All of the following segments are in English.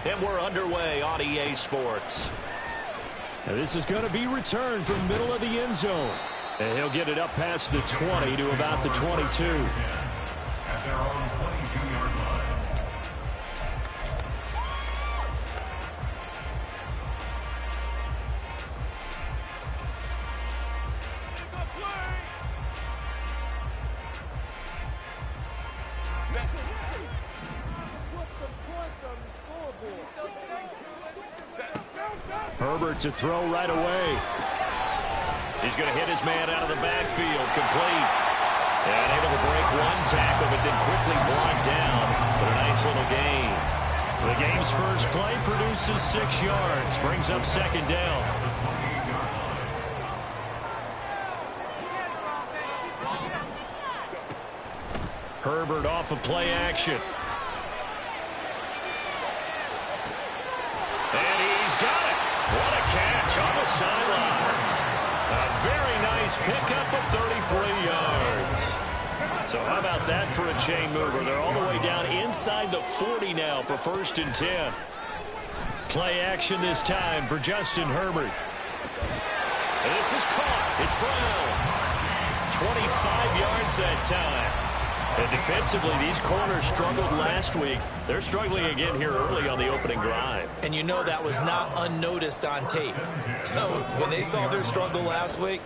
And we're underway on EA Sports. Now this is going to be returned from middle of the end zone. And he'll get it up past the 20 to about the 22. At their own 22-yard line. Herbert to throw right away. He's going to hit his man out of the backfield. Complete. And able to break one tackle, but then quickly brought down. But a nice little gain. The game's first play produces 6 yards. Brings up second down. Herbert off of play action. And he's got it. What a catch on the sideline. A very nice pickup of 33 yards. So how about that for a chain mover? They're all the way down inside the 40 now for 1st and 10. Play action this time for Justin Herbert. This is caught. It's Brown. 25 yards that time. And defensively, these corners struggled last week. They're struggling again here early on the opening drive. And you know that was not unnoticed on tape. So when they saw their struggle last week,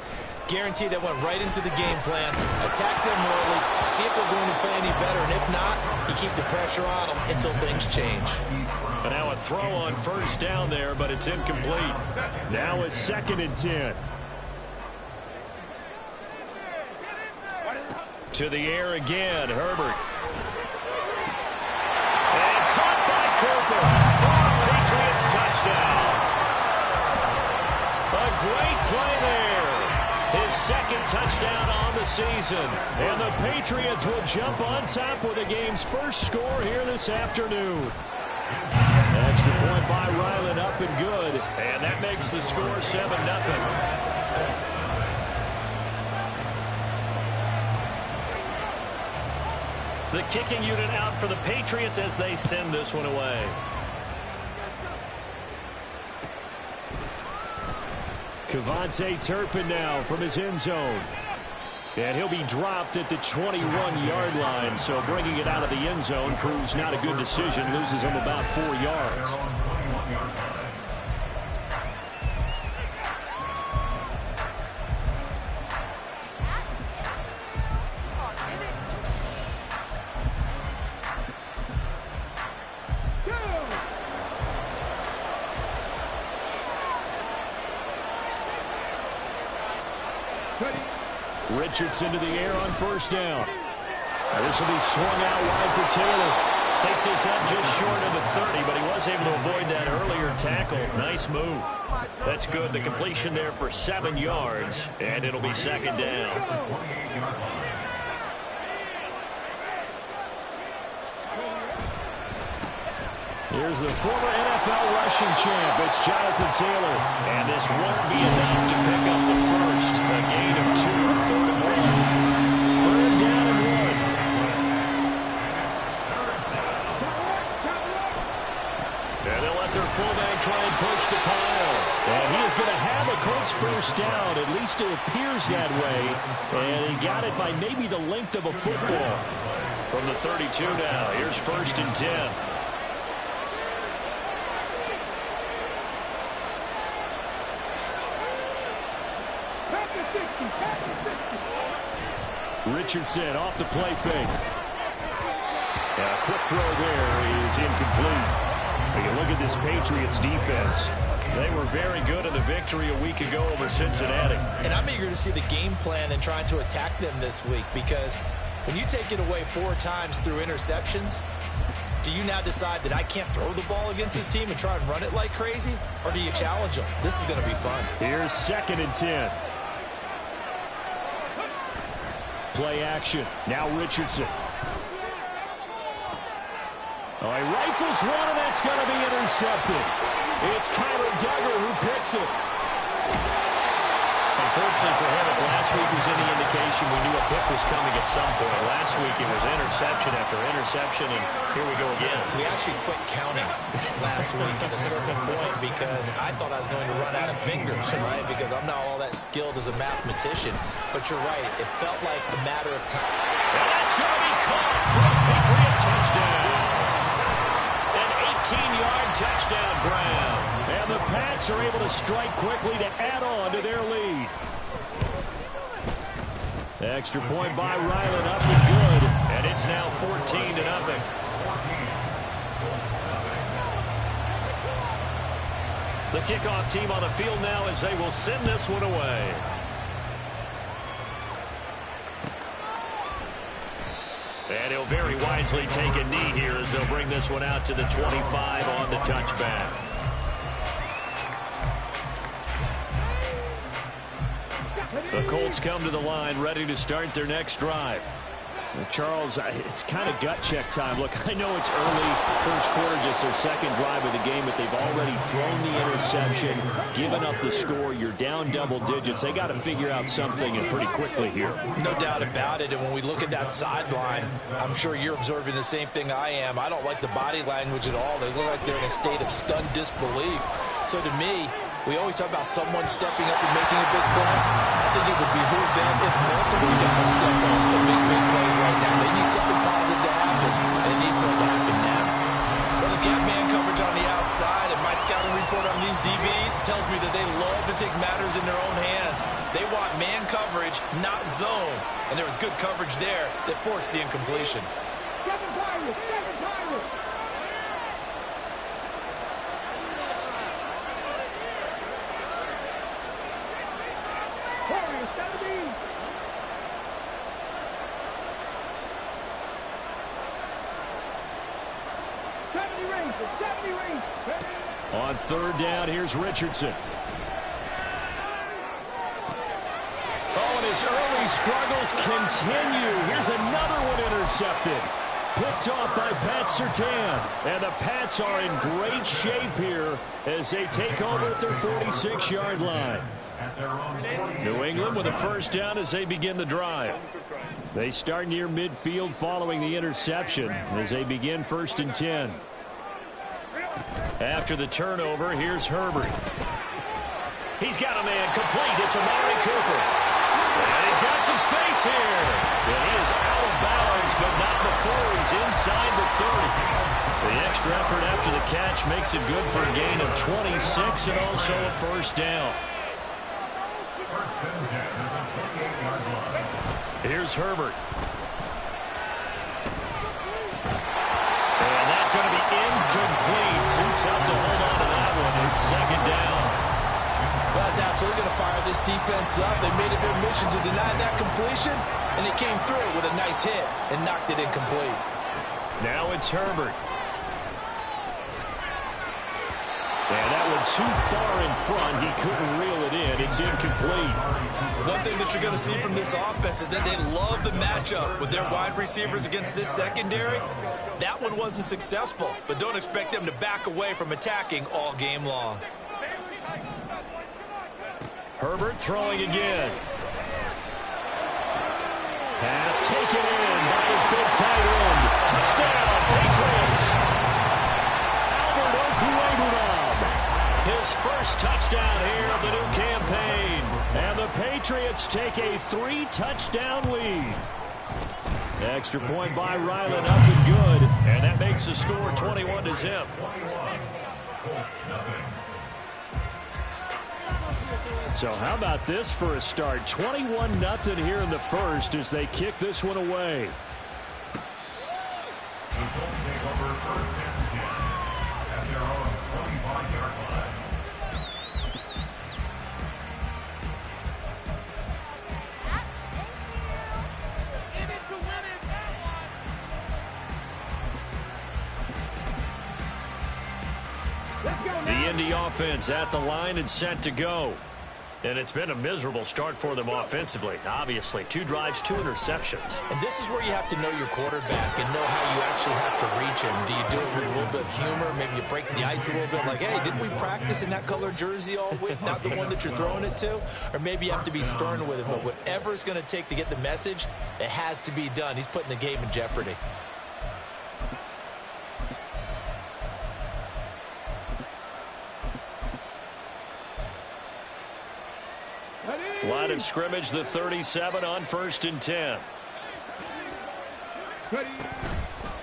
guaranteed that went right into the game plan. Attack them early, see if they're going to play any better. And if not, you keep the pressure on them until things change. But now a throw on 1st down there, but it's incomplete. Now it's 2nd and 10. To the air again, Herbert. And caught by Cooper for a Patriots touchdown. A great play there. His 2nd touchdown on the season. And the Patriots will jump on top with the game's first score here this afternoon. Extra point by Ryland, up and good. And that makes the score 7-0. The kicking unit out for the Patriots as they send this one away. Kevontae Turpin now from his end zone. And he'll be dropped at the 21-yard line. So bringing it out of the end zone proves not a good decision. Loses him about 4 yards. Richardson to the air on 1st down. Now this will be swung out wide for Taylor. Takes this up just short of the 30, but he was able to avoid that earlier tackle. Nice move. That's good. The completion there for 7 yards, and it'll be 2nd down. Here's the former NFL rushing champ. It's Jonathan Taylor. And this won't be enough to pick up the first. A gain of 2, 3rd and 1. 3rd down and 1. And they'll let their fullback try and push the pile. And he is going to have a Colts 1st down. At least it appears that way. And he got it by maybe the length of a football. From the 32 now. Here's 1st and 10. Richardson off the play fake. A quick throw there is incomplete. When you look at this Patriots defense, they were very good in the victory a week ago over Cincinnati. And I'm eager to see the game plan and trying to attack them this week, because when you take it away 4 times through interceptions, do you now decide that I can't throw the ball against this team and try and run it like crazy? Or do you challenge them? This is going to be fun. Here's 2nd and 10. Play action. Now Richardson. Oh, he rifles one, and that's going to be intercepted. It's Kyler Duggar who picks it. unfortunately for him, if last week was any indication, we knew a pick was coming at some point. Last week it was interception after interception, and here we go again. We actually quit counting last week at a certain point because I thought I was going to run out of fingers, right? Because I'm not all that skilled as a mathematician. But you're right. It felt like a matter of time. And that's going to be caught for a Patriot touchdown. An 18-yard touchdown grab. And the Pats are able to strike quickly to add on to their lead. Extra point by Ryland, up and good. And it's now 14-0. The kickoff team on the field now as they will send this one away. And he'll very wisely take a knee here as they'll bring this one out to the 25 on the touchback. The Colts come to the line ready to start their next drive. Charles, it's kind of gut check time. Look, I know it's early, first quarter, just their second drive of the game, but they've already thrown the interception, given up the score. You're down double digits. They got to figure out something, and pretty quickly here. No doubt about it. And when we look at that sideline, I'm sure you're observing the same thing I am. I don't like the body language at all. They look like they're in a state of stunned disbelief. So to me, we always talk about someone stepping up and making a big play. I think it would behoove them if multiple guys step up and make big plays right now. They need something positive to happen, and they need for it to happen now. Well, the gap man coverage on the outside, and my scouting report on these DBs tells me that they love to take matters in their own hands. They want man coverage, not zone. And there was good coverage there that forced the incompletion. Seven Pirates! On third down, here's Richardson. Oh, and his early struggles continue. Here's another one intercepted. Picked off by Pat Surtain. And the Pats are in great shape here as they take over at their 46-yard line. New England with a first down as they begin the drive. They start near midfield following the interception as they begin 1st and 10. After the turnover, here's Herbert. He's got a man complete. It's Amari Cooper. And he's got some space here. And he is out of bounds, but not before he's inside the 30. The extra effort after the catch makes it good for a gain of 26 and also a first down. Here's Herbert. And that's going to be incomplete. Too tough to hold on to that one. It's second down. Well, that's absolutely going to fire this defense up. They made it their mission to deny that completion, and they came through with a nice hit and knocked it incomplete. Now it's Herbert. And that one too far in front. He couldn't reel it in. It's incomplete. One thing that you're going to see from this offense is that they love the matchup with their wide receivers against this secondary. That one wasn't successful, but don't expect them to back away from attacking all game long. Herbert throwing again. Pass taken in by his big tight end. Touchdown, Patriots. Albert Okwuegbunam. His first touchdown here of the new campaign. And the Patriots take a 3-touchdown lead. Extra point by Ryland, up and good. And that makes the score 21-0. So how about this for a start? 21-0 here in the first as they kick this one away. The Colts take over 1st and 10 at their own 25-yard line. The Indy offense at the line and set to go. And it's been a miserable start for them offensively. Obviously, 2 drives, 2 interceptions. And this is where you have to know your quarterback and know how you actually have to reach him. Do you do it with a little bit of humor? Maybe you break the ice a little bit like, hey, didn't we practice in that color jersey all week? Not the one that you're throwing it to? Or maybe you have to be stern with him. But whatever it's going to take to get the message, it has to be done. He's putting the game in jeopardy. Line of scrimmage, the 37 on 1st and 10.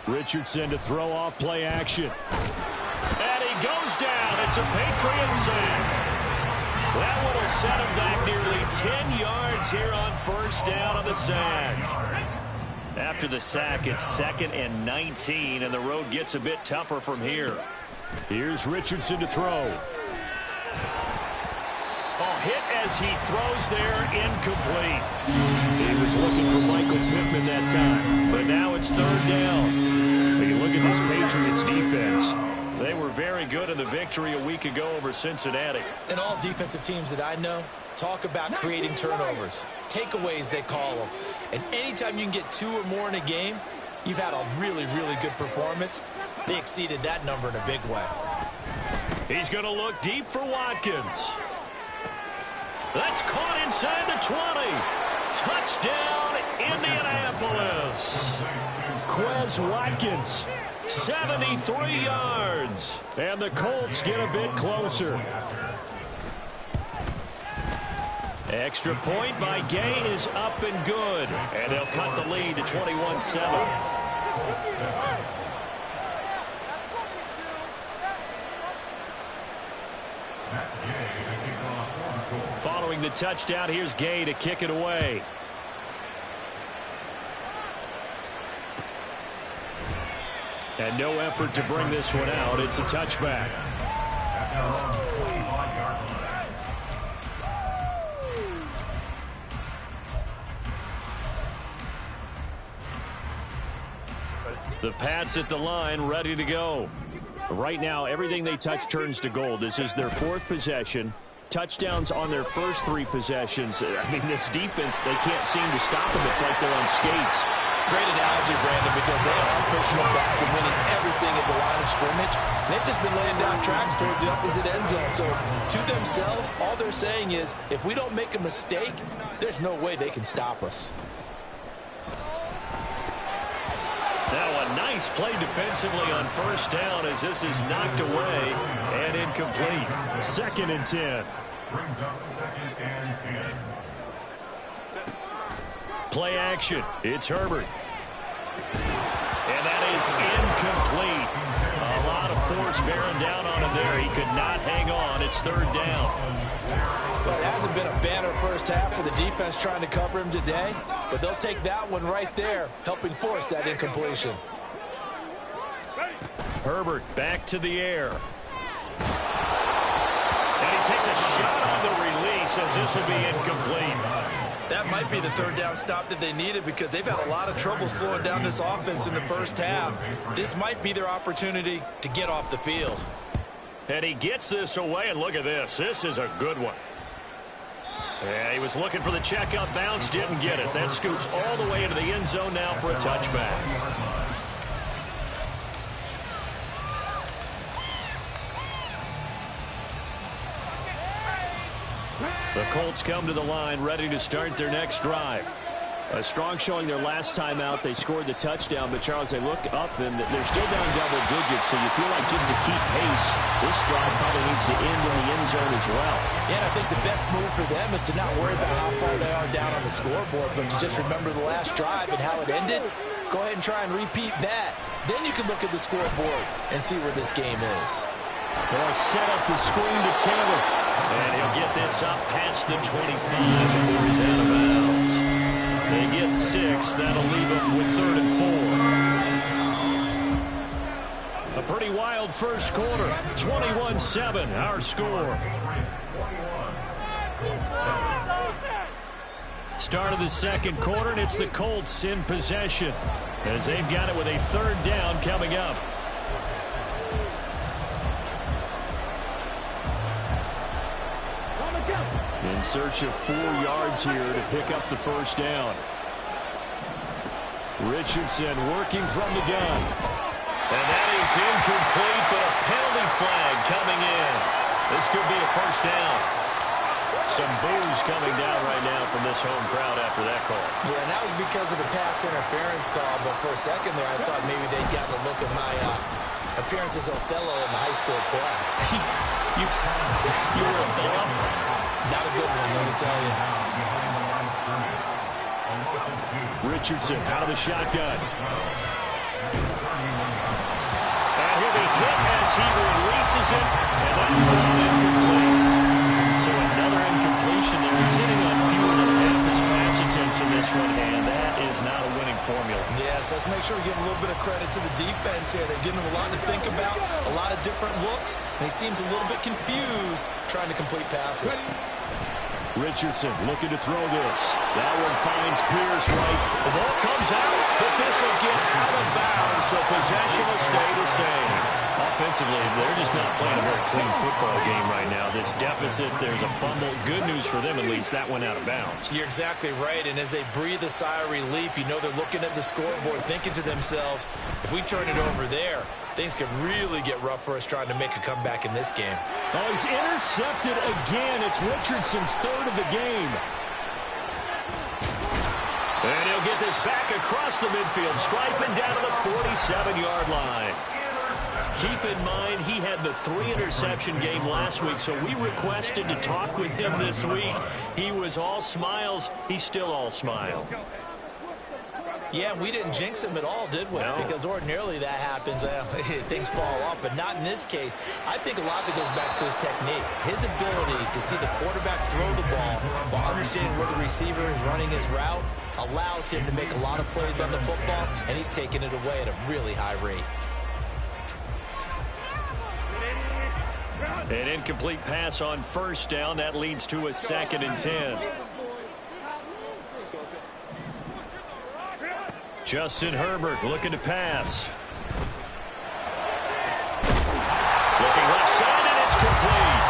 Richardson to throw off play action. And he goes down. It's a Patriot sack. That one will set him back nearly 10 yards here on 1st down on the sack. After the sack, it's 2nd and 19, and the road gets a bit tougher from here. Here's Richardson to throw. Hit as he throws there, incomplete. He was looking for Michael Pittman that time, but now it's 3rd down. When you look at this Patriots defense, they were very good in the victory a week ago over Cincinnati. And all defensive teams that I know talk about creating turnovers, takeaways they call them. And anytime you can get 2 or more in a game, you've had a really, really good performance. They exceeded that number in a big way. He's going to look deep for Watkins. That's caught inside the 20. Touchdown, Indianapolis. Quez Watkins, 73 yards. And the Colts get a bit closer. Extra point by Gay is up and good. And they'll cut the lead to 21-7. Following the touchdown, here's Gay to kick it away. And no effort to bring this one out. It's a touchback. The Pats at the line, ready to go. Right now, everything they touch turns to gold. This is their 4th possession. Touchdowns on their first 3 possessions. I mean, this defense, they can't seem to stop them. It's like they're on skates. Great analogy, Brandon, because they are pushing them back and winning everything at the line of scrimmage. They've just been laying down tracks towards the opposite end zone. So, to themselves, all they're saying is, if we don't make a mistake, there's no way they can stop us. Now a nice play defensively on 1st down as this is knocked away and incomplete. 2nd and 10. Brings up 2nd and 10. Play action. It's Herbert. And that is incomplete. A lot of force bearing down on him there. He could not hang on. It's 3rd down. Well, it hasn't been a banner first half with the defense trying to cover him today, but they'll take that one right there, helping force that incompletion. Herbert back to the air. And he takes a shot on the release as this will be incomplete. That might be the 3rd down stop that they needed because they've had a lot of trouble slowing down this offense in the first half. This might be their opportunity to get off the field. And he gets this away, and look at this. This is a good one. Yeah, he was looking for the checkup bounce, didn't get it. That scoots all the way into the end zone now for a touchback. The Colts come to the line, ready to start their next drive. A strong showing their last time out. They scored the touchdown, but Charles, they look up and they're still down double digits, so you feel like just to keep pace, this drive probably needs to end in the end zone as well. Yeah, and I think the best move for them is to not worry about how far they are down on the scoreboard, but to just remember the last drive and how it ended. Go ahead and try and repeat that. Then you can look at the scoreboard and see where this game is. They'll set up the screen to Taylor. And he'll get this up past the 25 before he's out of bounds. They get 6. That'll leave them with 3rd and 4. A pretty wild first quarter. 21-7, our score. Start of the second quarter, and it's the Colts in possession as they've got it with a 3rd down coming up. search of 4 yards here to pick up the first down. Richardson working from the gun. And that is incomplete, but a penalty flag coming in. This could be a first down. Some boos coming down right now from this home crowd after that call. Yeah, and that was because of the pass interference call, but for a second there I thought maybe they'd gotten a look at my appearance as Othello in the high school play. You were Othello? Not a good one, let me tell you. Richardson out of the shotgun. And he'll be hit as he releases it, and that's incomplete. So another incompletion there. He's hitting on fewer than half his pass attempts in this one, and that is not a winning formula. Yes, let's make sure we give a little bit of credit to the defense here. They're giving him a lot to think about, a lot of different looks, and he seems a little bit confused trying to complete passes. Richardson looking to throw this. That one finds Pierce right. The ball comes out, but this will get out of bounds, so possession will stay the same. Offensively, they're just not playing a very clean football game right now. This deficit, there's a fumble. Good news for them, at least. That went out of bounds. You're exactly right, and as they breathe a sigh of relief, you know they're looking at the scoreboard, thinking to themselves, if we turn it over there, things could really get rough for us trying to make a comeback in this game. Oh, he's intercepted again. It's Richardson's third of the game. And he'll get this back across the midfield, striping down to the 47-yard line. Keep in mind, he had the 3-interception game last week, so we requested to talk with him this week. He was all smiles. He's still all smile. Yeah, we didn't jinx him at all, did we? No. Because ordinarily that happens. Things fall off, but not in this case. I think a lot of it goes back to his technique. His ability to see the quarterback throw the ball while understanding where the receiver is running his route allows him to make a lot of plays on the football, and he's taking it away at a really high rate. An incomplete pass on first down. That leads to a 2nd and 10. Justin Herbert looking to pass. Looking left side, and it's complete.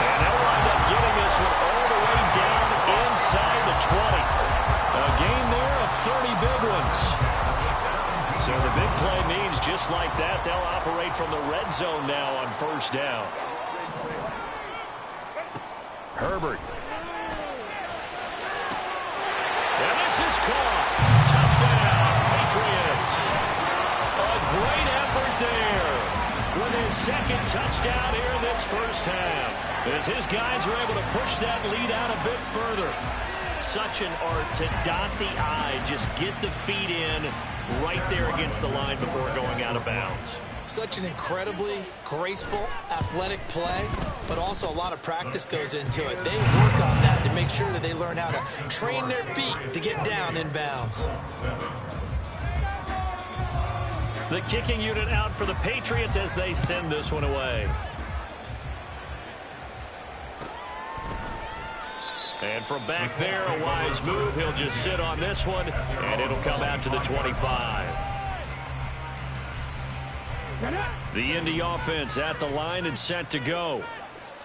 And they'll wind up getting this one all the way down inside the 20. A gain there of 30 big ones. So the big play means just like that, they'll operate from the red zone now on first down. Herbert. And this is caught. Touchdown, Patriots. A great effort there with his 2nd touchdown here in this first half. As his guys are able to push that lead out a bit further. Such an art to dot the I, just get the feet in right there against the line before going out of bounds. Such an incredibly graceful, athletic play, but also a lot of practice goes into it. They work on that to make sure that they learn how to train their feet to get down in bounds. The kicking unit out for the Patriots as they send this one away. And from back there, a wise move. He'll just sit on this one, and it'll come out to the 25. The Indy offense at the line and set to go.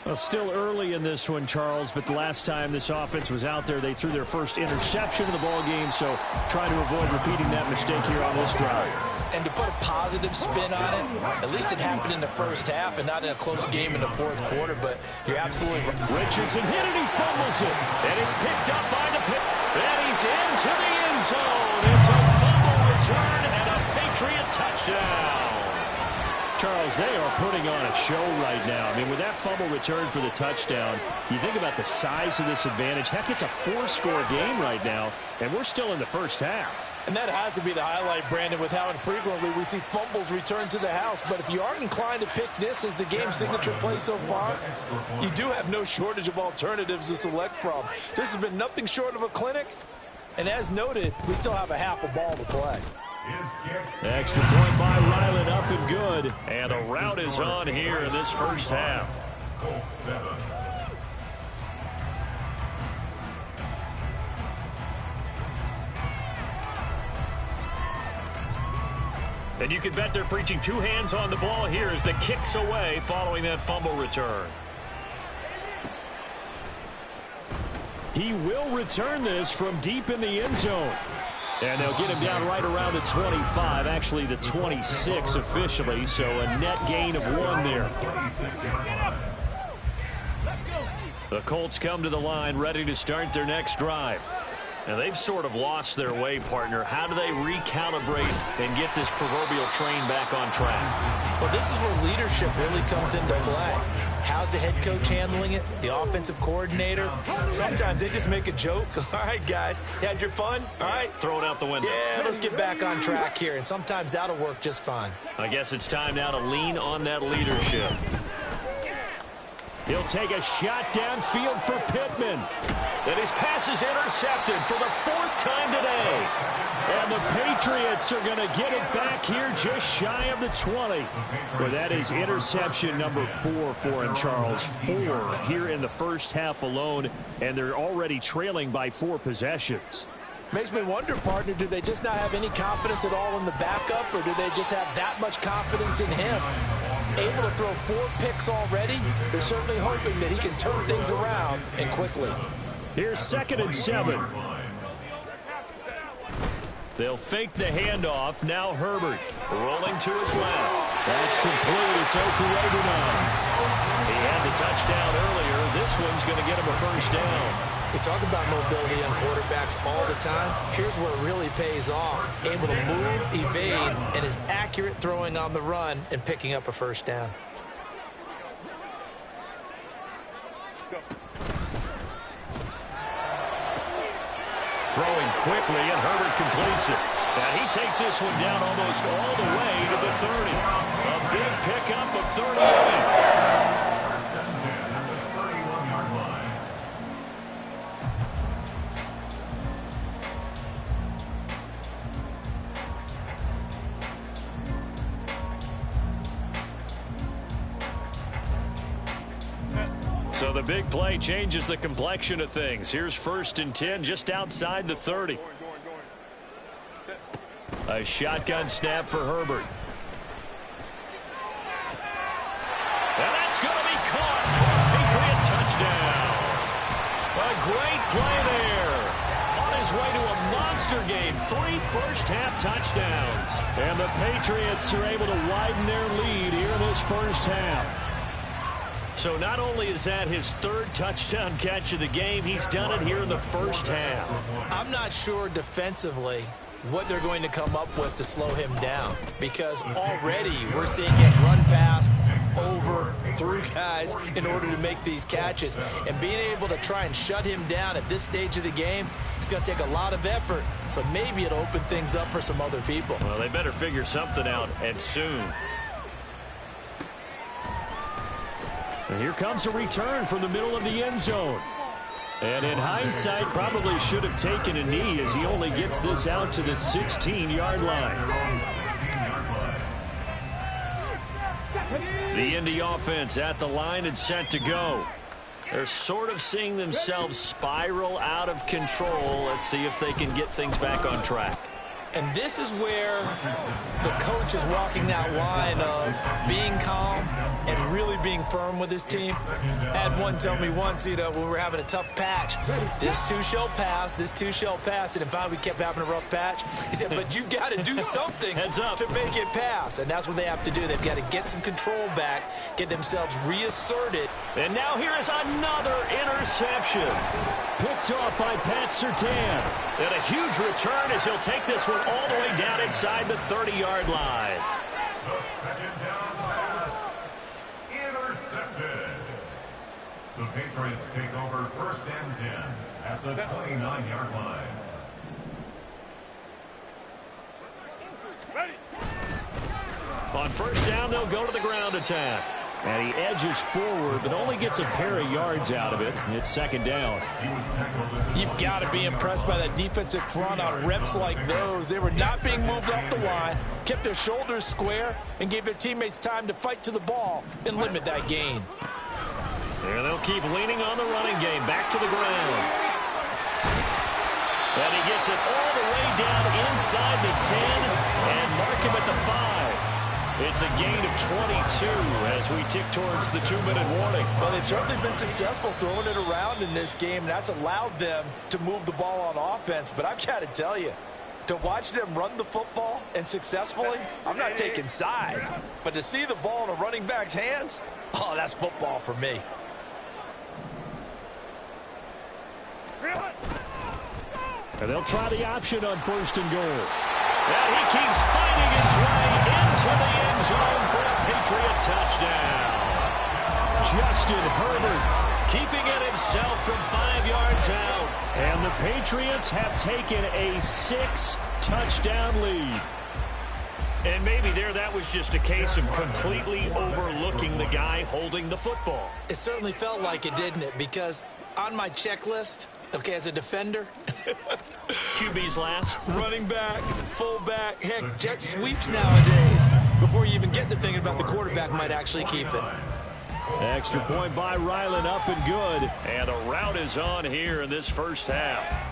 Well, still early in this one, Charles, but the last time this offense was out there, they threw their first interception of the ball game, so try to avoid repeating that mistake here on this drive. And to put a positive spin on it, at least it happened in the first half and not in a close game in the fourth quarter, but you're absolutely right. Richardson hit it, he fumbles it. And it's picked up by the pick. And he's into the end zone. It's a fumble return and a Patriot touchdown. Charles, they are putting on a show right now. I mean, with that fumble return for the touchdown, you think about the size of this advantage. Heck, it's a 4-score game right now, and we're still in the first half. And that has to be the highlight, Brandon, with how infrequently we see fumbles return to the house. But if you aren't inclined to pick this as the game's signature play so far, you do have no shortage of alternatives to select from. This has been nothing short of a clinic. And as noted, we still have a half a ball to play. Extra point by Ryland, up and good. And a route is on here in this first half. Colts 7. And you can bet they're preaching 2 hands on the ball here as the kick's away following that fumble return. He will return this from deep in the end zone. And they'll get him down right around the 25, actually the 26 officially, so a net gain of 1 there. The Colts come to the line ready to start their next drive. And they've sort of lost their way, partner. How do they recalibrate and get this proverbial train back on track? Well, this is where leadership really comes into play. How's the head coach handling it? The offensive coordinator? Sometimes they just make a joke. All right, guys, you had your fun? All right. Throw it out the window. Yeah, let's get back on track here. And sometimes that'll work just fine. I guess it's time now to lean on that leadership. He'll take a shot downfield for Pittman. And his pass is intercepted for the 4th time today. And the Patriots are going to get it back here just shy of the 20. Well, that is interception number 4 for him, Charles. 4 here in the first half alone, and they're already trailing by 4 possessions. Makes me wonder, partner, do they just not have any confidence at all in the backup, or do they just have that much confidence in him? Able to throw 4 picks already, they're certainly hoping that he can turn things around and quickly. Here's 2nd and 7. They'll fake the handoff. Now Herbert rolling to his left. That's complete. It's Okurebunan. He had the touchdown earlier. This one's going to get him a first down. We talk about mobility on quarterbacks all the time. Here's where it really pays off. Able to move, evade, and is accurate throwing on the run and picking up a first down. Throwing quickly, and Herbert completes it. And he takes this one down almost all the way to the 30. A big pickup of 38. So the big play changes the complexion of things. Here's 1st and 10 just outside the 30. A shotgun snap for Herbert. And that's going to be caught. Patriot touchdown. A great play there. On his way to a monster game. 3 first-half touchdowns. And the Patriots are able to widen their lead here in this first half. So not only is that his 3rd touchdown catch of the game, he's done it here in the first half. I'm not sure defensively what they're going to come up with to slow him down, because already we're seeing him run past, over, through guys in order to make these catches. And being able to try and shut him down at this stage of the game, it's going to take a lot of effort. So maybe it'll open things up for some other people. Well, they better figure something out, and soon. And here comes a return from the middle of the end zone. And in hindsight, probably should have taken a knee as he only gets this out to the 16-yard line. The Indy offense at the line and set to go. They're sort of seeing themselves spiral out of control. Let's see if they can get things back on track. And this is where the coach is walking that line of being calm and really being firm with his team. I had one tell me once, when we were having a tough patch, this too shall pass, this too shall pass. And in fact, we kept having a rough patch. He said, but you've got to do something to make it pass. And that's what they have to do. They've got to get some control back, get themselves reasserted. And now here is another interception. Picked off by Pat Surtain. And a huge return as he'll take this one all the way down inside the 30-yard line. The 2nd down pass, intercepted. The Patriots take over 1st and 10 at the 29-yard line. On 1st down, they'll go to the ground attack. And he edges forward, but only gets a pair of yards out of it. It's 2nd down. You've got to be impressed by that defensive front on reps like those. They were not being moved off the line, kept their shoulders square, and gave their teammates time to fight to the ball and limit that gain. And they'll keep leaning on the running game. Back to the ground. And he gets it all the way down inside the 10 and mark him at the 5. It's a gain of 22 as we tick towards the 2-minute warning. Well, they've certainly been successful throwing it around in this game, and that's allowed them to move the ball on offense. But I've got to tell you, to watch them run the football and successfully, I'm not taking sides. But to see the ball in a running back's hands, oh, that's football for me. And they'll try the option on 1st and goal. And he keeps fighting his way into the end zone for a Patriot touchdown. Justin Herbert keeping it himself from 5 yards out. And the Patriots have taken a 6-touchdown lead. And maybe that was just a case of completely overlooking the guy holding the football. It certainly felt like it, didn't it? Because on my checklist, okay, as a defender, QB's last. running back, fullback, heck, jet sweeps nowadays. Before you even get to thinking about the quarterback might actually keep it. Extra point by Ryland, up and good. And a rout is on here in this first half.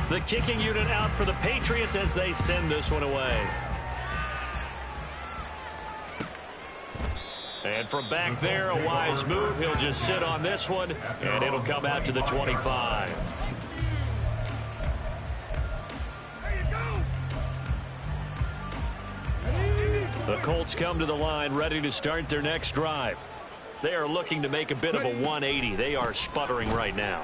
The kicking unit out for the Patriots as they send this one away. And from back there, a wise move. He'll just sit on this one, and it'll come out to the 25. The Colts come to the line, ready to start their next drive. They are looking to make a bit of a 180. They are sputtering right now.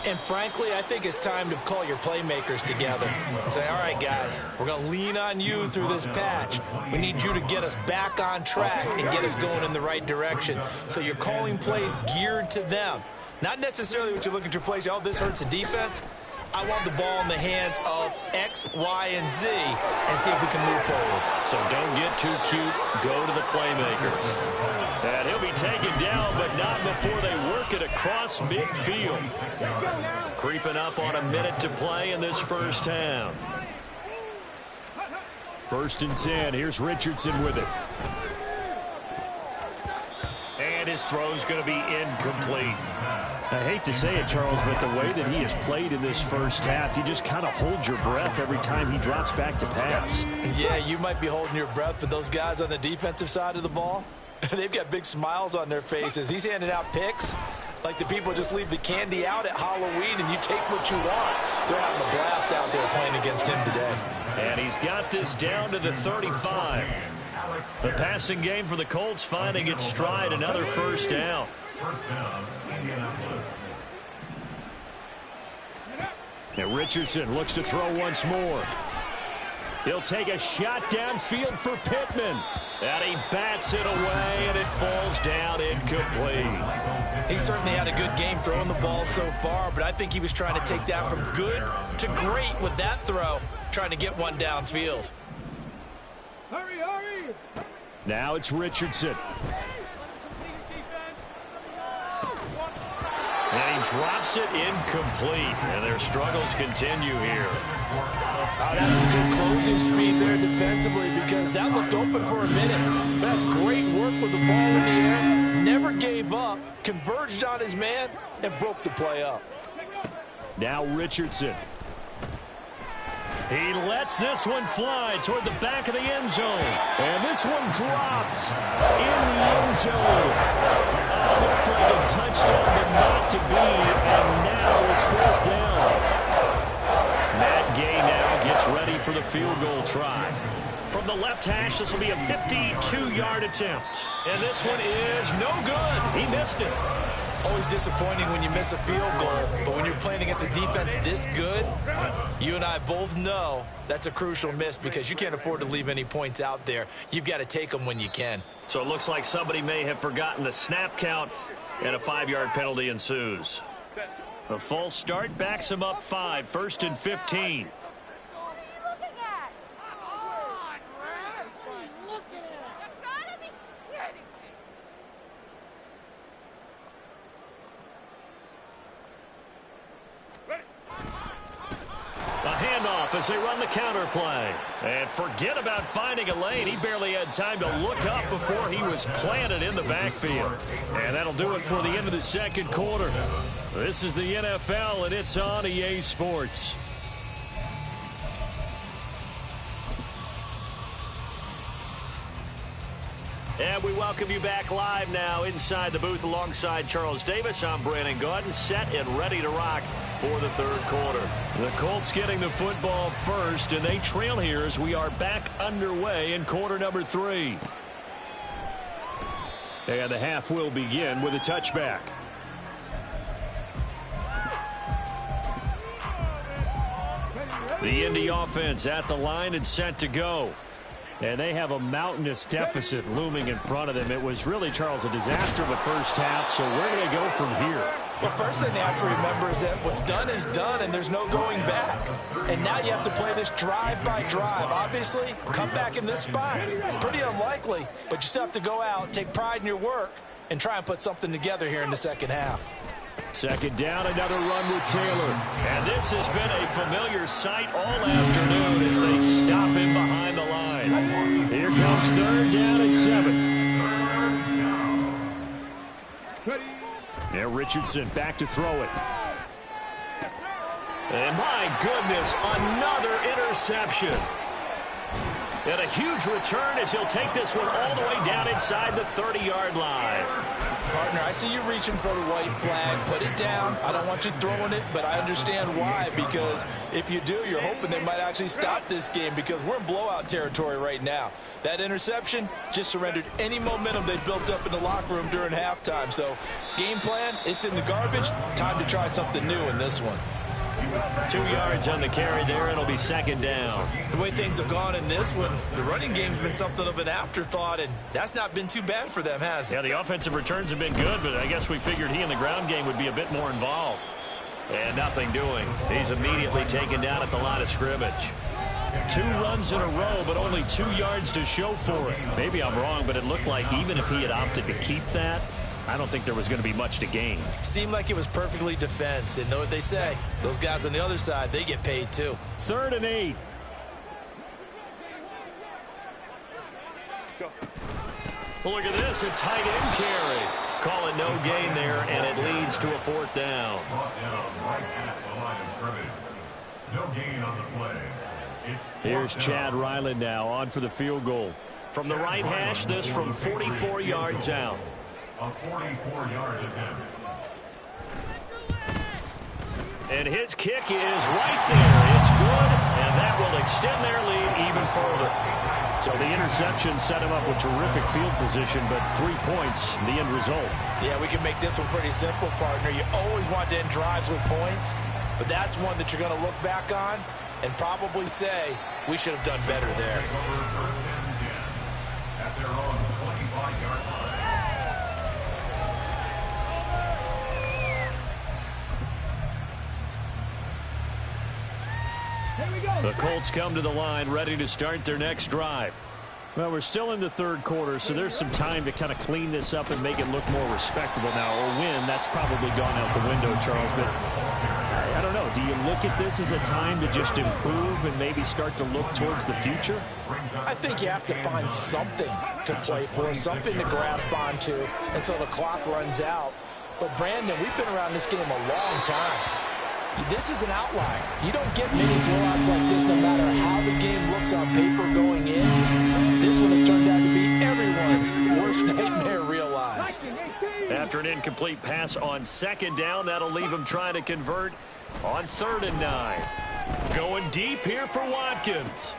And frankly, I think it's time to call your playmakers together and say, all right, guys, we're going to lean on you through this patch. We need you to get us back on track and get us going in the right direction. So you're calling plays geared to them. Not necessarily what you look at your plays, oh, this hurts the defense. I want the ball in the hands of X, Y, and Z and see if we can move forward. So don't get too cute. Go to the playmakers. And he'll be taken down, but not before they work it across midfield. Creeping up on a minute to play in this first half. 1st and 10. Here's Richardson with it. And his throw's going to be incomplete. I hate to say it, Charles, but the way that he has played in this first half, you just kind of hold your breath every time he drops back to pass. Yeah, you might be holding your breath, but those guys on the defensive side of the ball, they've got big smiles on their faces. He's handing out picks like the people just leave the candy out at Halloween and you take what you want. They're having a blast out there playing against him today. And he's got this down to the 35. The passing game for the Colts finding its stride, another first down. And Richardson looks to throw once more. He'll take a shot downfield for Pittman. And he bats it away, and it falls down incomplete. He certainly had a good game throwing the ball so far, but I think he was trying to take that from good to great with that throw, trying to get one downfield. Hurry, hurry! Now it's Richardson. And he drops it incomplete. And their struggles continue here. Oh, that's some good closing speed there defensively because that looked open for a minute. That's great work with the ball in the air. Never gave up, converged on his man, and broke the play up. Now Richardson. He lets this one fly toward the back of the end zone. And this one drops in the end zone. Looked like a touchdown, but not to be. And now it's 4th down. Matt Gay now gets ready for the field goal try. From the left hash, this will be a 52-yard attempt. And this one is no good. He missed it. Always disappointing when you miss a field goal, but when you're playing against a defense this good, you and I both know that's a crucial miss because you can't afford to leave any points out there. You've got to take them when you can. So it looks like somebody may have forgotten the snap count, and a 5-yard penalty ensues. A false start backs him up 5, 1st and 15. A handoff off as they run the counter play. And forget about finding a lane. He barely had time to look up before he was planted in the backfield. And that'll do it for the end of the second quarter. This is the NFL, and it's on EA Sports. And we welcome you back live now inside the booth alongside Charles Davis. I'm Brandon Gaudin, set and ready to rock for the third quarter. The Colts getting the football first, and they trail here as we are back underway in quarter number 3. And the half will begin with a touchback. The Indy offense at the line and set to go. And they have a mountainous deficit looming in front of them. It was really, Charles, a disaster in the first half. So where do they go from here? Well, first thing you have to remember is that what's done is done, and there's no going back. And now you have to play this drive by drive. Obviously, come back in this spot, pretty unlikely. But you still have to go out, take pride in your work, and try and put something together here in the second half. Second down, another run with Taylor. And this has been a familiar sight all afternoon as they stop him behind the line. Here comes third down and 7. Now Richardson back to throw it. And my goodness, another interception. And a huge return as he'll take this one all the way down inside the 30-yard line. Partner, I see you reaching for the white flag. Put it down. I don't want you throwing it, but I understand why. Because if you do, you're hoping they might actually stop this game because we're in blowout territory right now. That interception just surrendered any momentum they built up in the locker room during halftime. So game plan, it's in the garbage. Time to try something new in this one. 2 yards on the carry there. It'll be second down. The way things have gone in this one, the running game's been something of an afterthought, and that's not been too bad for them, has it? Yeah, the offensive returns have been good, but I guess we figured he in the ground game would be a bit more involved. And nothing doing. He's immediately taken down at the line of scrimmage. 2 runs in a row, but only 2 yards to show for it. Maybe I'm wrong, but it looked like even if he had opted to keep that, I don't think there was going to be much to gain. Seemed like it was perfectly defense. And know what they say? Those guys on the other side, they get paid too. 3rd and 8. Well, look at this, a tight end carry. Call it no gain there, and it leads to a 4th down. Right at the line of scrimmage. No gain on the play. Here's Chad Ryland now on for the field goal. From the right hash, this from 44 yards out. A 44-yard attempt. And his kick is right there. It's good, and that will extend their lead even further. So the interception set him up with terrific field position, but 3 points, the end result. Yeah, we can make this one pretty simple, partner. You always want to end drives with points, but that's one that you're going to look back on and probably say, we should have done better there. First and 10 at their own 25-yard line. The Colts come to the line ready to start their next drive. Well, we're still in the third quarter, so there's some time to kind of clean this up and make it look more respectable now. Or win, that's probably gone out the window, Charles. But I don't know. Do you look at this as a time to just improve and maybe start to look towards the future? I think you have to find something to play for, something to grasp onto until the clock runs out. But, Brandon, we've been around this game a long time. This is an outlier. You don't get many blowouts like this no matter how the game looks on paper going in. This one has turned out to be everyone's worst nightmare realized. After an incomplete pass on second down, that'll leave him trying to convert on 3rd and 9. Going deep here for Watkins.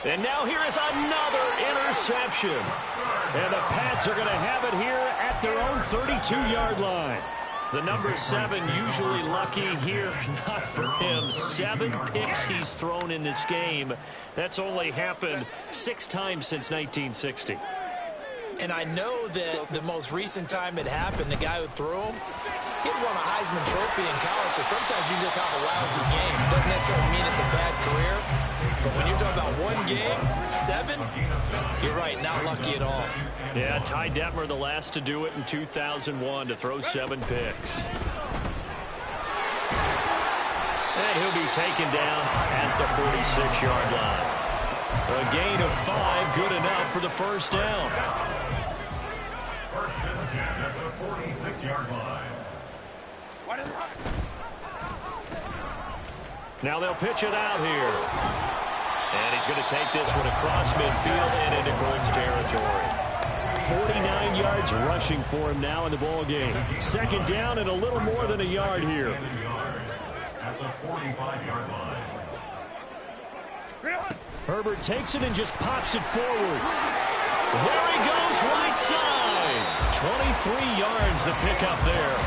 And now here is another interception. And the Pats are going to have it here at their own 32-yard line. The number 7 usually lucky here, not for him. 7 picks he's thrown in this game. That's only happened 6 times since 1960. And I know that the most recent time it happened, the guy who threw him, he had won a Heisman Trophy in college, so sometimes you just have a lousy game. Doesn't necessarily mean it's a bad career, but when you're talking about one game, 7, you're right, not lucky at all. Yeah, Ty Detmer, the last to do it in 2001, to throw 7 picks. And he'll be taken down at the 46-yard line. A gain of 5, good enough for the first down. First and 10 at the 46-yard line. Now they'll pitch it out here. And he's going to take this one across midfield and into Colts territory. 49 yards rushing for him now in the ball game. Second down and a little more than a yard here. At the 45-yard line. Herbert takes it and just pops it forward. There he goes, right side. 23 yards the pickup there.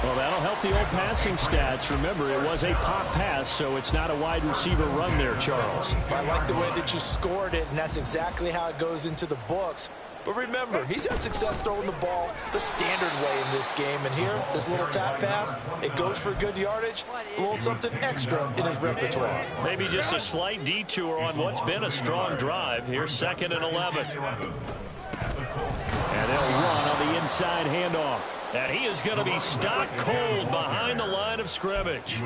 Well, that'll help the old passing stats. Remember, it was a pop pass, so it's not a wide receiver run there, Charles. I like the way that you scored it, and that's exactly how it goes into the books. But remember, he's had success throwing the ball the standard way in this game. And here, this little tap pass, it goes for good yardage, a little something extra in his repertoire. Maybe just a slight detour on what's been a strong drive. Here's 2nd and 11. And they'll run on the inside handoff. And he is going to be stopped cold behind the line of scrimmage.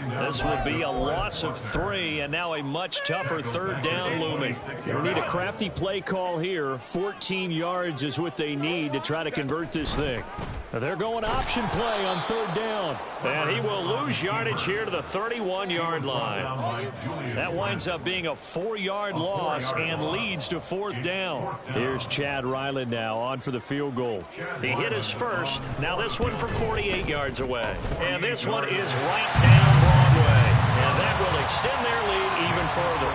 This will be a loss of 3, and now a much tougher 3rd down looming. They need a crafty play call here. 14 yards is what they need to try to convert this thing. They're going option play on 3rd down. And he will lose yardage here to the 31-yard line. That winds up being a 4-yard loss and leads to 4th down. Here's Chad Ryland now on for the field goal. He hit his first. Now this one from 48 yards away. And this one is right down Broadway. And that will extend their lead even further.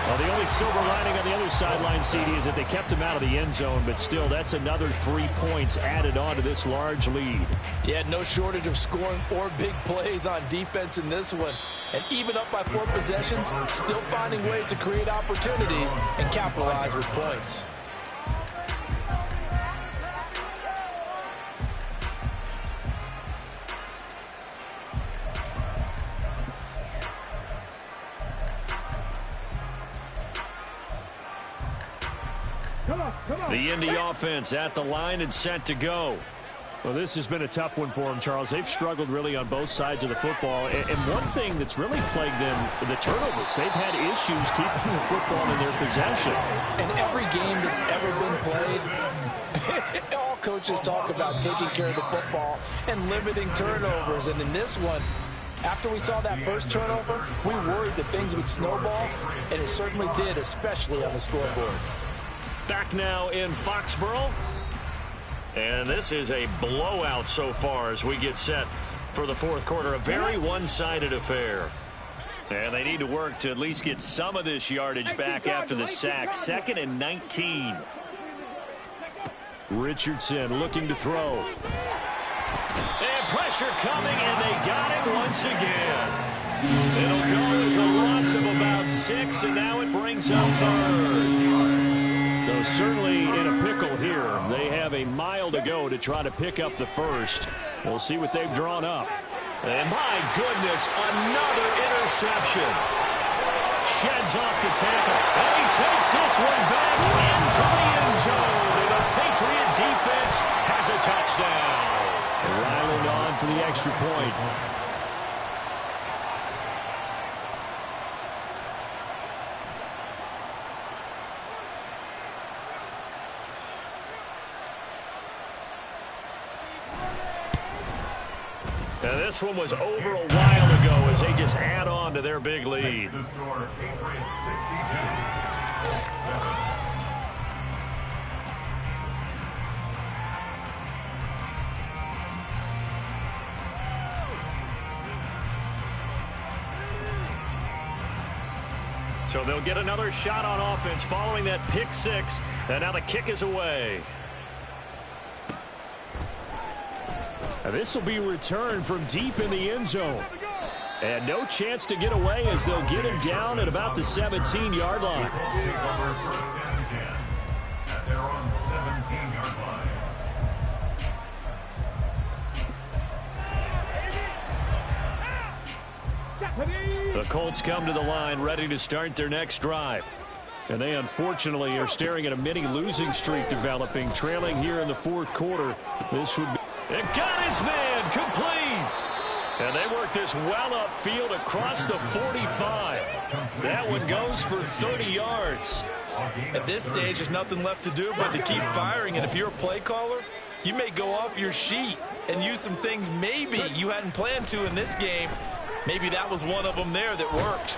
Well, the only silver lining on the other sideline, CD, is that they kept him out of the end zone, but still, that's another 3 points added on to this large lead. Yeah, no shortage of scoring or big plays on defense in this one. And even up by 4 possessions, still finding ways to create opportunities and capitalize with points. The Indy offense at the line and set to go. Well, this has been a tough one for them, Charles. They've struggled really on both sides of the football. And one thing that's really plagued them, the turnovers. They've had issues keeping the football in their possession. In every game that's ever been played, all coaches talk about taking care of the football and limiting turnovers. And in this one, after we saw that first turnover, we worried that things would snowball, and it certainly did, especially on the scoreboard. Back now in Foxborough. And this is a blowout so far as we get set for the 4th quarter. A very one-sided affair. And they need to work to at least get some of this yardage back after the sack. 2nd and 19. Richardson looking to throw. And pressure coming, and they got it once again. It'll go as a loss of about 6, and now it brings up 3rd. So certainly in a pickle here. They have a mile to go to try to pick up the first. We'll see what they've drawn up. And my goodness, another interception. Sheds off the tackle. And he takes this one back into the end zone. And the Patriot defense has a touchdown. Ryland on for the extra point. Now this one was over a while ago as they just add on to their big lead. So they'll get another shot on offense following that pick 6. And now the kick is away. Now this will be returned from deep in the end zone. And no chance to get away as they'll get him down at about the 17-yard line. They're on 17-yard line. The Colts come to the line ready to start their next drive. And they unfortunately are staring at a mini losing streak developing, trailing here in the 4th quarter. This would be... It got his man complete. And they work this well upfield across the 45. That one goes for 30 yards. At this stage, there's nothing left to do but to keep firing. And if you're a play caller, you may go off your sheet and use some things maybe you hadn't planned to in this game. Maybe that was one of them there that worked.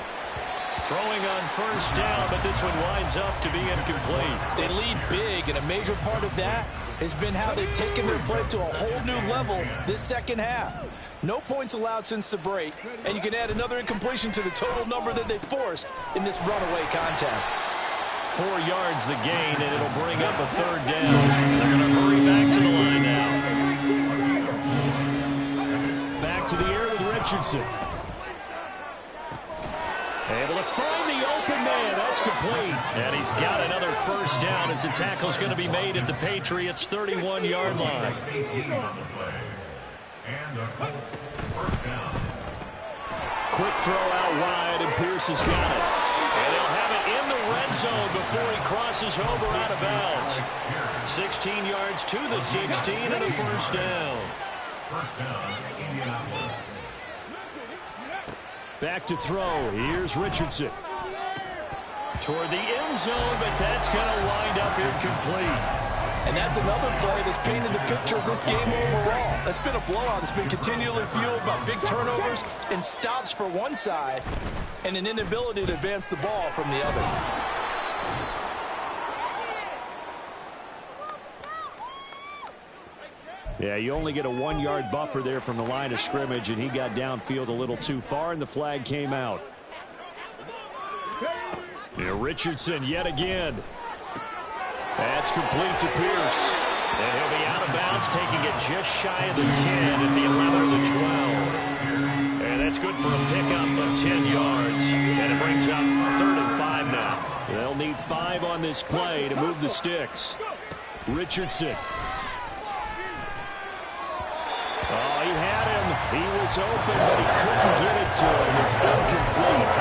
Throwing on first down, but this one winds up to be incomplete. They lead big, and a major part of that has been how they've taken their play to a whole new level this second half. No points allowed since the break, and you can add another incompletion to the total number that they forced in this runaway contest. 4 yards the gain, and it'll bring up a third down. They're going to hurry back to the line now. Back to the air with Richardson. Able to find the open man. That's complete. And he's got another first down as the tackle's going to be made at the Patriots' 31-yard line. And the Colts first down. Quick throw out wide, and Pierce has got it. And they'll have it in the red zone before he crosses over out of bounds. 16 yards to the 16 and a first down. First down, Indianapolis. Back to throw. Here's Richardson. Toward the end zone, but that's going to wind up incomplete. And that's another play that's painted the picture of this game overall. That's been a blowout. It's been continually fueled by big turnovers and stops for one side and an inability to advance the ball from the other. Yeah, you only get a 1-yard buffer there from the line of scrimmage, and he got downfield a little too far, and the flag came out. Here, Richardson yet again. That's complete to Pierce. And he'll be out of bounds, taking it just shy of the 10 at the 11 or the 12. And that's good for a pickup of 10 yards. And it brings up 3rd and 5 now. They'll need 5 on this play to move the sticks. Richardson. Oh, he had him. He was open, but he couldn't get it to him. It's incomplete.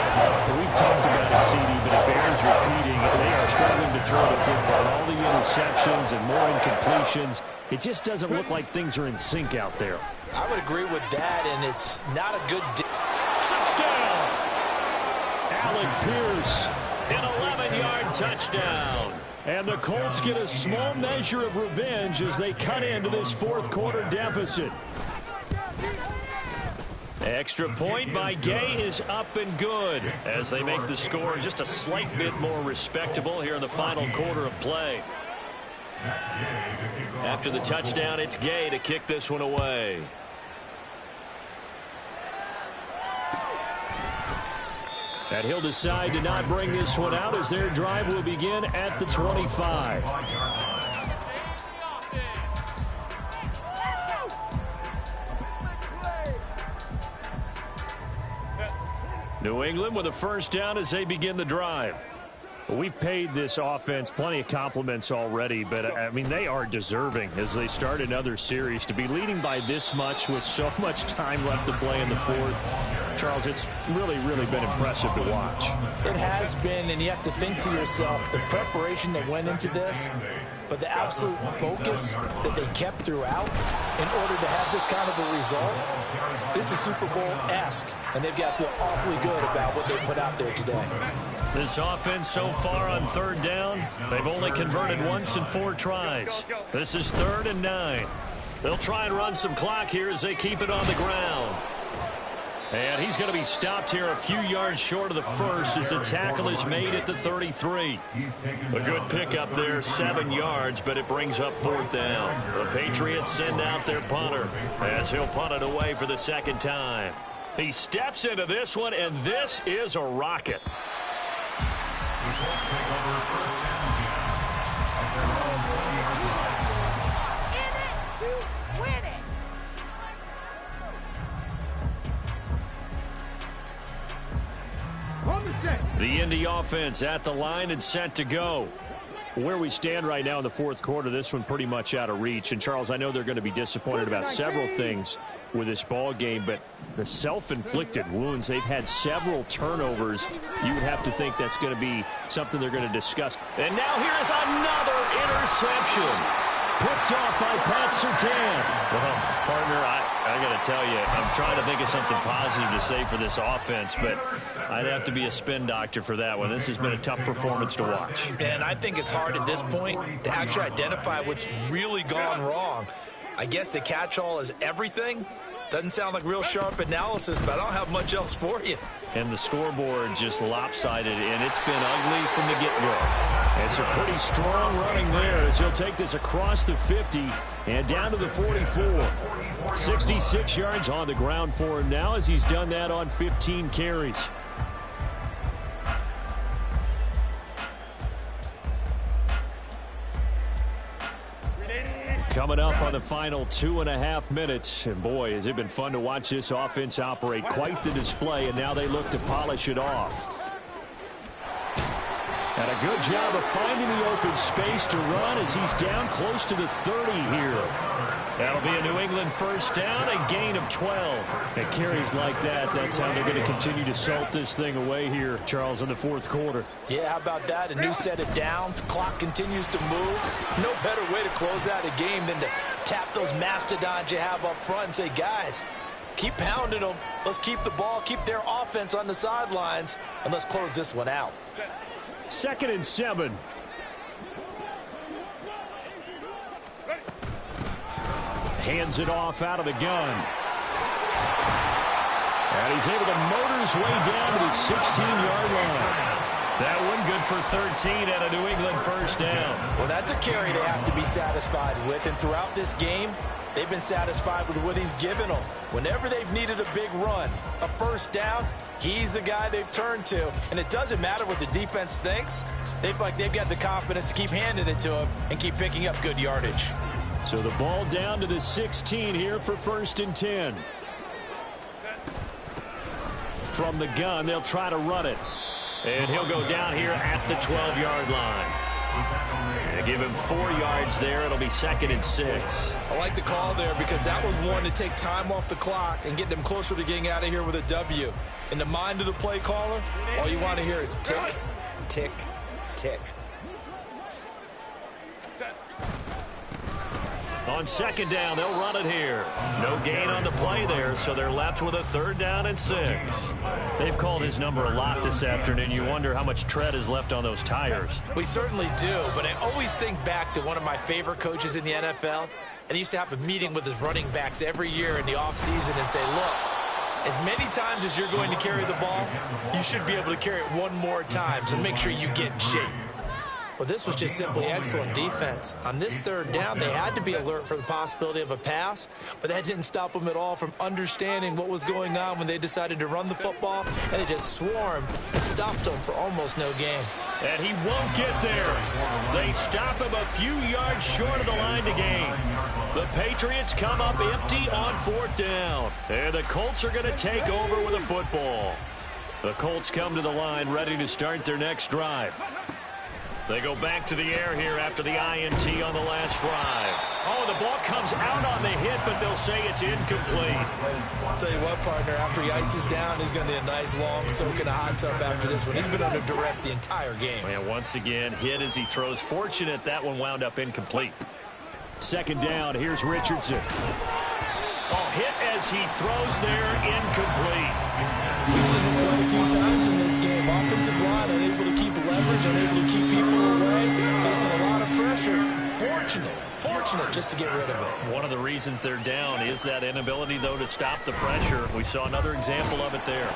We've talked about it, CD, but it bears repeating. They are struggling to throw the football. All the interceptions and more incompletions. It just doesn't look like things are in sync out there. I would agree with that, and it's not a good touchdown! Alec Pierce, an 11-yard touchdown. And the Colts get a small measure of revenge as they cut into this fourth-quarter deficit. Extra point by Gay is up and good as they make the score just a slight bit more respectable here in the final quarter of play. After the touchdown, it's Gay to kick this one away. And he'll decide to not bring this one out as their drive will begin at the 25. New England with a first down as they begin the drive. We've paid this offense plenty of compliments already, but, I mean, they are deserving as they start another series. To be leading by this much with so much time left to play in the fourth, Charles, it's really, really been impressive to watch. It has been, and you have to think to yourself, the preparation that went into this, but the absolute focus that they kept throughout in order to have this kind of a result, this is Super Bowl-esque, and they've got to feel awfully good about what they put out there today. This offense so far on third down, they've only converted once in 4 tries. This is 3rd and 9. They'll try and run some clock here as they keep it on the ground. And he's going to be stopped here a few yards short of the first as the tackle is made at the 33. A good pickup there, 7 yards, but it brings up 4th down. The Patriots send out their punter as he'll punt it away for the second time. He steps into this one, and this is a rocket. The Indy offense at the line and set to go. Where we stand right now in the fourth quarter, this one pretty much out of reach. And, Charles, I know they're going to be disappointed about several things with this ball game, but the self-inflicted wounds, they've had several turnovers. You would have to think that's going to be something they're going to discuss. And now here's another interception. Picked off by Pat Surtain. Well, partner, I got to tell you, I'm trying to think of something positive to say for this offense, but I'd have to be a spin doctor for that one. This has been a tough performance to watch. And I think it's hard at this point to actually identify what's really gone wrong. I guess the catch-all is everything. Doesn't sound like real sharp analysis, but I don't have much else for you. And the scoreboard just lopsided, and it's been ugly from the get-go. It's a pretty strong running there as he'll take this across the 50 and down to the 44. 66 yards on the ground for him now as he's done that on 15 carries. Coming up on the final 2.5 minutes. And boy, has it been fun to watch this offense operate. Quite the display, and now they look to polish it off. And a good job of finding the open space to run as he's down close to the 30 here. That'll be a New England first down, a gain of 12. And carries like that, that's how they're going to continue to salt this thing away here, Charles, in the fourth quarter. Yeah, how about that? A new set of downs. Clock continues to move. No better way to close out a game than to tap those mastodons you have up front and say, guys, keep pounding them. Let's keep the ball, keep their offense on the sidelines, and let's close this one out. 2nd and 7. Hands it off out of the gun. And he's able to motor his way down to the 16-yard line. That one good for 13 and a New England first down. Well, that's a carry they have to be satisfied with. And throughout this game, they've been satisfied with what he's given them. Whenever they've needed a big run, a first down, he's the guy they've turned to. And it doesn't matter what the defense thinks. They feel like they've got the confidence to keep handing it to him and keep picking up good yardage. So the ball down to the 16 here for 1st and 10. From the gun, they'll try to run it. And he'll go down here at the 12-yard line. They give him 4 yards there. It'll be 2nd and 6. I like the call there because that was one to take time off the clock and get them closer to getting out of here with a W. In the mind of the play caller, all you want to hear is tick, tick, tick. On 2nd down, they'll run it here. No gain on the play there, so they're left with a 3rd down and 6. They've called his number a lot this afternoon. You wonder how much tread is left on those tires. We certainly do, but I always think back to one of my favorite coaches in the NFL, and he used to have a meeting with his running backs every year in the offseason and say, look, as many times as you're going to carry the ball, you should be able to carry it one more time, so make sure you get in shape. Well, this was just simply excellent defense. On this 3rd down, they had to be alert for the possibility of a pass, but that didn't stop them at all from understanding what was going on when they decided to run the football, and they just swarmed and stopped them for almost no gain. And he won't get there. They stop him a few yards short of the line to gain. The Patriots come up empty on 4th down, and the Colts are going to take over with a football. The Colts come to the line ready to start their next drive. They go back to the air here after the INT on the last drive. Oh, the ball comes out on the hit, but they'll say it's incomplete. I'll tell you what, partner, after he ices down, he's going to need a nice long soak in a hot tub after this one. He's been under duress the entire game. And once again, hit as he throws. Fortunate that one wound up incomplete. 2nd down, here's Richardson. Oh, hit as he throws there, incomplete. We've seen this quite a few times in this game. Offensive line unable to keep leverage, unable to keep people away, facing a lot of pressure. Fortunate just to get rid of it. One of the reasons they're down is that inability, though, to stop the pressure. We saw another example of it there.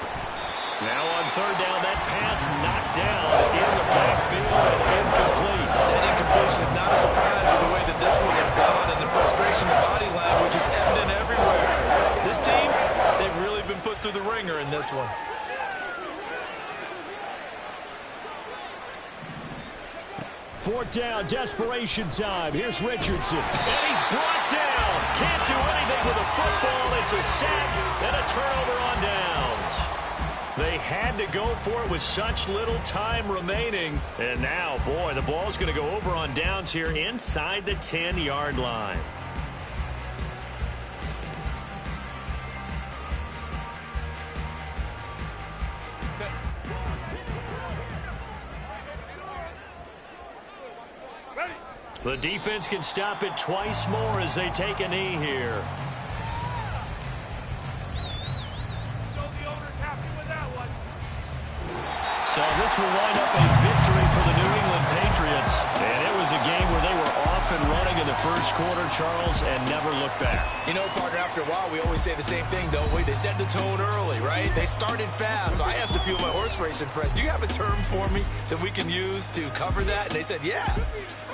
Now on 3rd down, that pass knocked down in the backfield and incomplete. That incompletion is not a surprise with the way that this one has gone, and the frustration of body language is evident everywhere. This team, they've really been put through the ringer in this one. Fourth down, desperation time. Here's Richardson. And he's brought down. Can't do anything with a football. It's a sack and a turnover on downs. They had to go for it with such little time remaining. And now, boy, the ball's going to go over on downs here inside the 10-yard line. The defense can stop it twice more as they take a knee here. So this will wind up a victory for the New England Patriots. And it was a game where they were off and running in the first quarter, Charles, and never looked back. You know, partner, after a while, we always say the same thing, don't we? They set the tone early, right? They started fast. So I asked a few of my horse racing friends, do you have a term for me that we can use to cover that? And they said, yeah.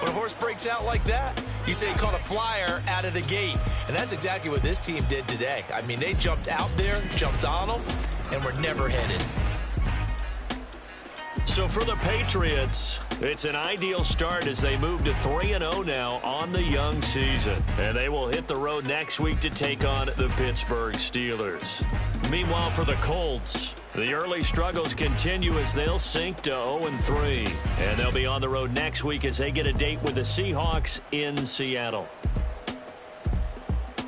When a horse breaks out like that, you say he caught a flyer out of the gate. And that's exactly what this team did today. I mean, they jumped out there, jumped on them, and were never headed. So for the Patriots, it's an ideal start as they move to 3-0 now on the young season. And they will hit the road next week to take on the Pittsburgh Steelers. Meanwhile, for the Colts, the early struggles continue as they'll sink to 0-3. And they'll be on the road next week as they get a date with the Seahawks in Seattle.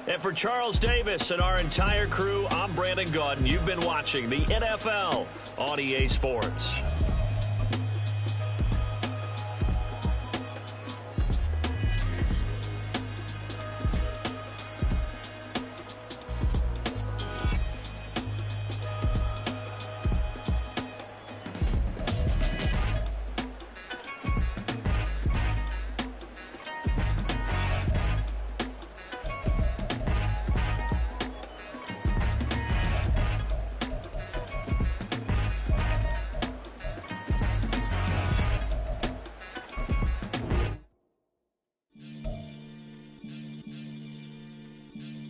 And for Charles Davis and our entire crew, I'm Brandon Gaudin. You've been watching the NFL on EA Sports.